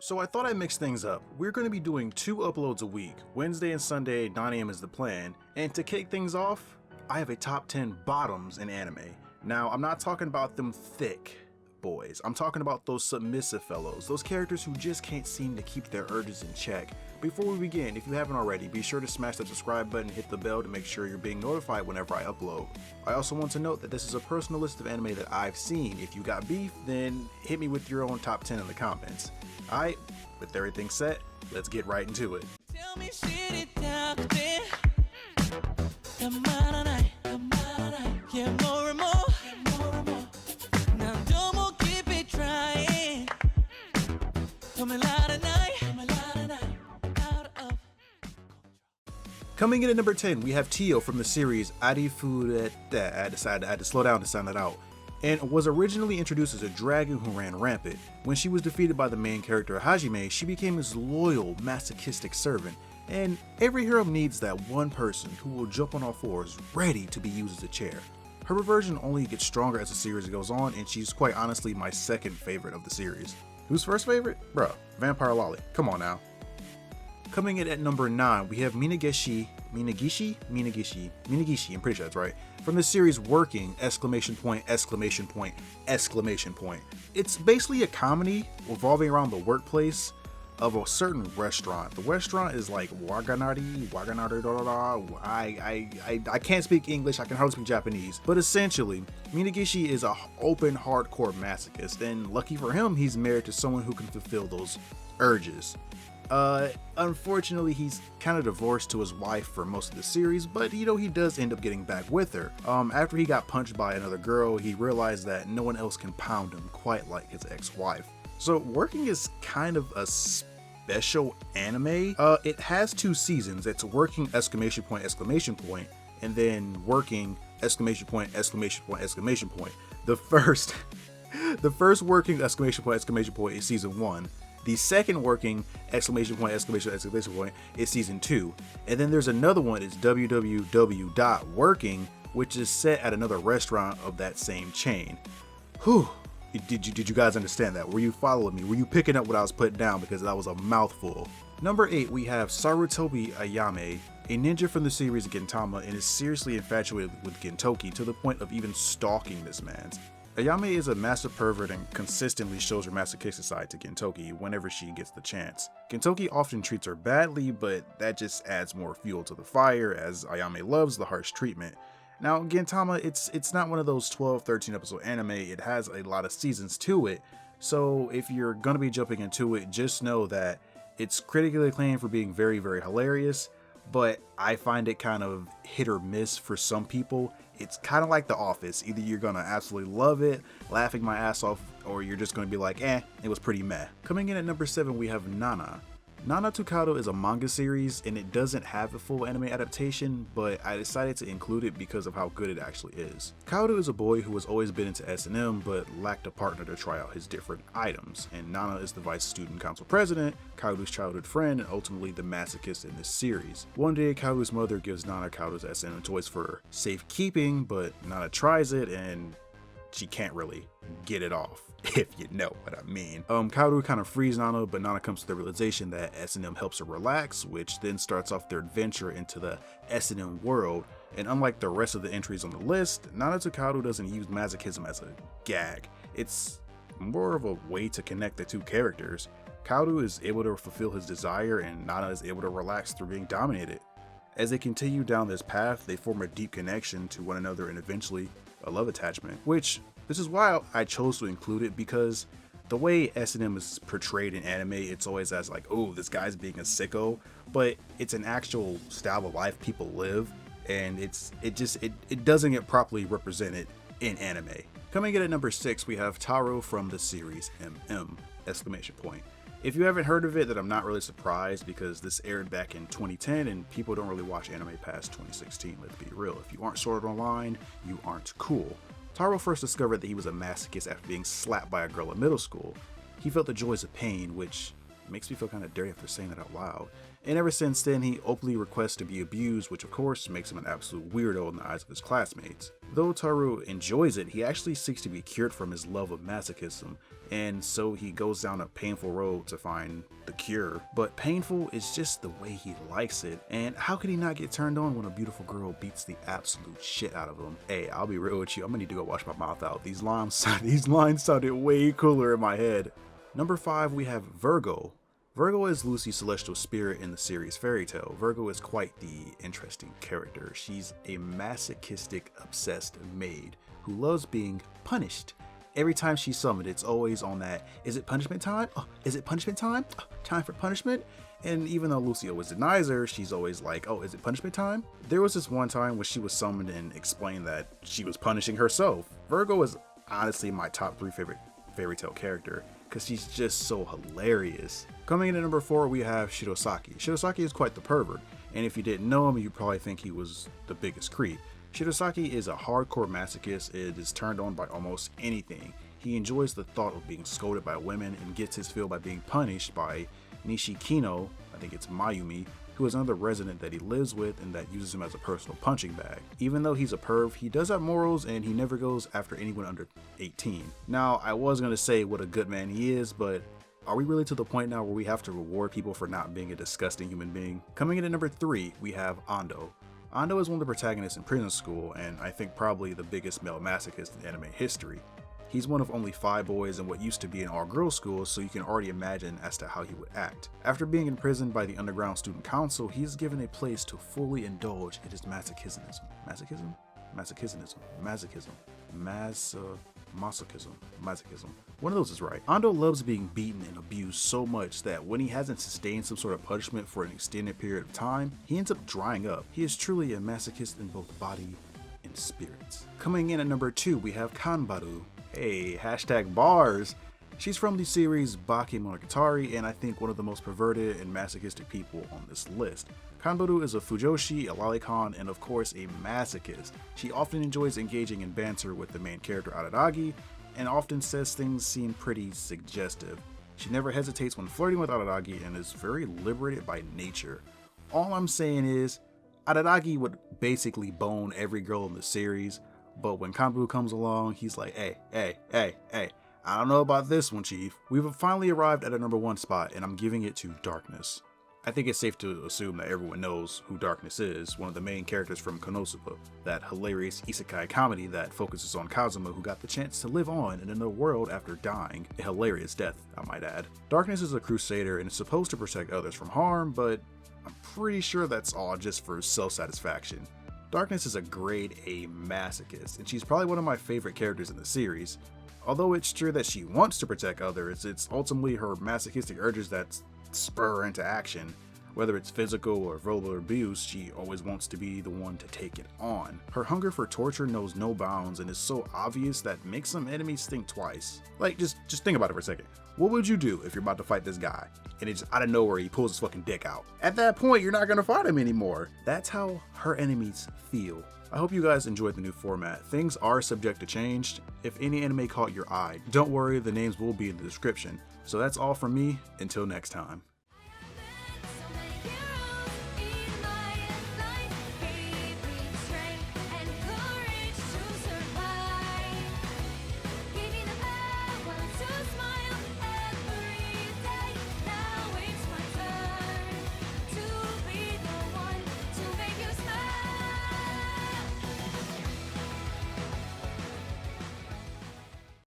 So I thought I'd mix things up. We're going to be doing 2 uploads a week. Wednesday and Sunday, 9 AM is the plan. And to kick things off, I have a top 10 bottoms in anime. Now, I'm not talking about them thick boys. I'm talking about those submissive fellows, those characters who just can't seem to keep their urges in check. Before we begin, if you haven't already, be sure to smash that subscribe button and hit the bell to make sure you're being notified whenever I upload. I also want to note that this is a personal list of anime that I've seen. If you got beef, then hit me with your own top 10 in the comments. Alright, with everything set, let's get right into it. Tell me shit it down, yeah, more and more. Now don't more keep it trying. Tell me loud at night, out of. Coming in at number 10, we have Tio from the series Arifureta. I had to slow down to sound that out. And was originally introduced as a dragon who ran rampant. When she was defeated by the main character Hajime, she became his loyal, masochistic servant. And every hero needs that one person who will jump on all fours, ready to be used as a chair. Her reversion only gets stronger as the series goes on, and she's quite honestly my second favorite of the series. Who's first favorite? Bruh, Vampire Lolly. Come on now. Coming in at number 9, we have Minagishi, I'm pretty sure that's right, from the series Working! It's basically a comedy revolving around the workplace of a certain restaurant. The restaurant is like Waganari, I can't speak English, I can hardly speak Japanese, but essentially, Minagishi is a open hardcore masochist, and lucky for him, he's married to someone who can fulfill those urges. Unfortunately, he's kind of divorced to his wife for most of the series, but he does end up getting back with her. After he got punched by another girl, he realized that no one else can pound him quite like his ex-wife. So Working is kind of a special anime. It has 2 seasons. It's Working! And then Working! The first Working! Is season 1. The second Working! Is season 2. And then there's another one, it's www.working, which is set at another restaurant of that same chain. Whew. Did you guys understand that? Were you following me? Were you picking up what I was putting down? Because that was a mouthful. Number 8, we have Sarutobi Ayame, a ninja from the series Gintama, and is seriously infatuated with Gintoki to the point of even stalking this man. Ayame is a massive pervert and consistently shows her masochistic side to Gintoki whenever she gets the chance. Gintoki often treats her badly, but that just adds more fuel to the fire as Ayame loves the harsh treatment. Now, Gintama, it's not one of those 12-13 episode anime, it has a lot of seasons to it, so if you're gonna be jumping into it, just know that it's critically acclaimed for being very, very hilarious, but I find it kind of hit or miss for some people. It's kind of like The Office. Either you're gonna absolutely love it, laughing my ass off, or you're just gonna be like, it was pretty meh. Coming in at number 7, we have Nana. Nana to Kado is a manga series, and it doesn't have a full anime adaptation, but I decided to include it because of how good it actually is. Kado is a boy who has always been into S&M, but lacked a partner to try out his different items, and Nana is the vice student council president, Kaoru's childhood friend, and ultimately the masochist in this series. One day, Kaoru's mother gives Nana Kaoru's S&M toys for safekeeping, but Nana tries it, and she can't really get it off, if you know what I mean. Kaoru kind of frees Nana, but Nana comes to the realization that S&M helps her relax, which then starts off their adventure into the S&M world. And unlike the rest of the entries on the list, Nana to Kaoru doesn't use masochism as a gag. It's more of a way to connect the 2 characters. Kaoru is able to fulfill his desire, and Nana is able to relax through being dominated. As they continue down this path, they form a deep connection to one another and eventually a love attachment, which this is why I chose to include it, because the way S&M is portrayed in anime, it's always as like, oh, this guy's being a sicko, but it's an actual style of life people live, and it doesn't get properly represented in anime. Coming in at number 6, we have Taro from the series MM! If you haven't heard of it, then I'm not really surprised, because this aired back in 2010 and people don't really watch anime past 2016, let's be real. If you aren't sorted online, you aren't cool. Taro first discovered that he was a masochist after being slapped by a girl in middle school. He felt the joys of pain, which It makes me feel kind of dirty after saying that out loud. And ever since then, he openly requests to be abused, which of course makes him an absolute weirdo in the eyes of his classmates. Though Taru enjoys it, he actually seeks to be cured from his love of masochism, and so he goes down a painful road to find the cure. But painful is just the way he likes it, and how could he not get turned on when a beautiful girl beats the absolute shit out of him? Hey, I'll be real with you, I'm gonna need to go wash my mouth out. These lines sounded way cooler in my head. Number 5, we have Virgo. Virgo is Lucy's celestial spirit in the series Fairy Tail. Virgo is quite the interesting character. She's a masochistic, obsessed maid who loves being punished. Every time she's summoned, it's always on that, is it punishment time? Oh, is it punishment time? Oh, time for punishment? And even though Lucy always denies her, she's always like, oh, is it punishment time? There was this one time when she was summoned and explained that she was punishing herself. Virgo is honestly my top 3 favorite Fairy Tail character, because she's just so hilarious. Coming in at number 4, we have Shirosaki. Shirosaki is quite the pervert, and if you didn't know him, you'd probably think he was the biggest creep. Shirosaki is a hardcore masochist. It is turned on by almost anything. He enjoys the thought of being scolded by women and gets his fill by being punished by Nishikino, I think it's Mayumi, who is another resident that he lives with and that uses him as a personal punching bag. Even though he's a perv, he does have morals and he never goes after anyone under 18. Now, I was going to say what a good man he is, but are we really to the point now where we have to reward people for not being a disgusting human being? Coming in at number 3, we have Ando. Ando is one of the protagonists in prison school, and I think probably the biggest male masochist in anime history. He's one of only 5 boys in what used to be an all-girls school, so you can already imagine as to how he would act. After being imprisoned by the Underground Student Council, he is given a place to fully indulge in his masochism. Masochism. One of those is right. Ando loves being beaten and abused so much that when he hasn't sustained some sort of punishment for an extended period of time, he ends up drying up. He is truly a masochist in both body and spirits. Coming in at number 2, we have Kanbaru. Hey, hashtag bars. She's from the series Bakemonogatari, and I think one of the most perverted and masochistic people on this list. Kanbaru is a fujoshi, a lolicon, and of course a masochist. She often enjoys engaging in banter with the main character Araragi, and often says things seem pretty suggestive. She never hesitates when flirting with Araragi and is very liberated by nature. All I'm saying is, Araragi would basically bone every girl in the series, but when Kanbaru comes along, he's like, hey, I don't know about this one, Chief. We've finally arrived at a number 1 spot, and I'm giving it to Darkness. I think it's safe to assume that everyone knows who Darkness is, one of the main characters from Konosuba, that hilarious isekai comedy that focuses on Kazuma, who got the chance to live on in another world after dying. A hilarious death, I might add. Darkness is a crusader and is supposed to protect others from harm, but I'm pretty sure that's all just for self-satisfaction. Darkness is a grade A masochist, and she's probably one of my favorite characters in the series. Although it's true that she wants to protect others, it's ultimately her masochistic urges that spur her into action. Whether it's physical or verbal abuse, she always wants to be the one to take it on. Her hunger for torture knows no bounds and is so obvious that makes some enemies think twice. Like, just think about it for a second. What would you do if you're about to fight this guy, and it's just out of nowhere he pulls his fucking dick out? At that point, you're not gonna fight him anymore. That's how her enemies feel. I hope you guys enjoyed the new format. Things are subject to change. If any anime caught your eye, don't worry, the names will be in the description. So that's all from me, until next time.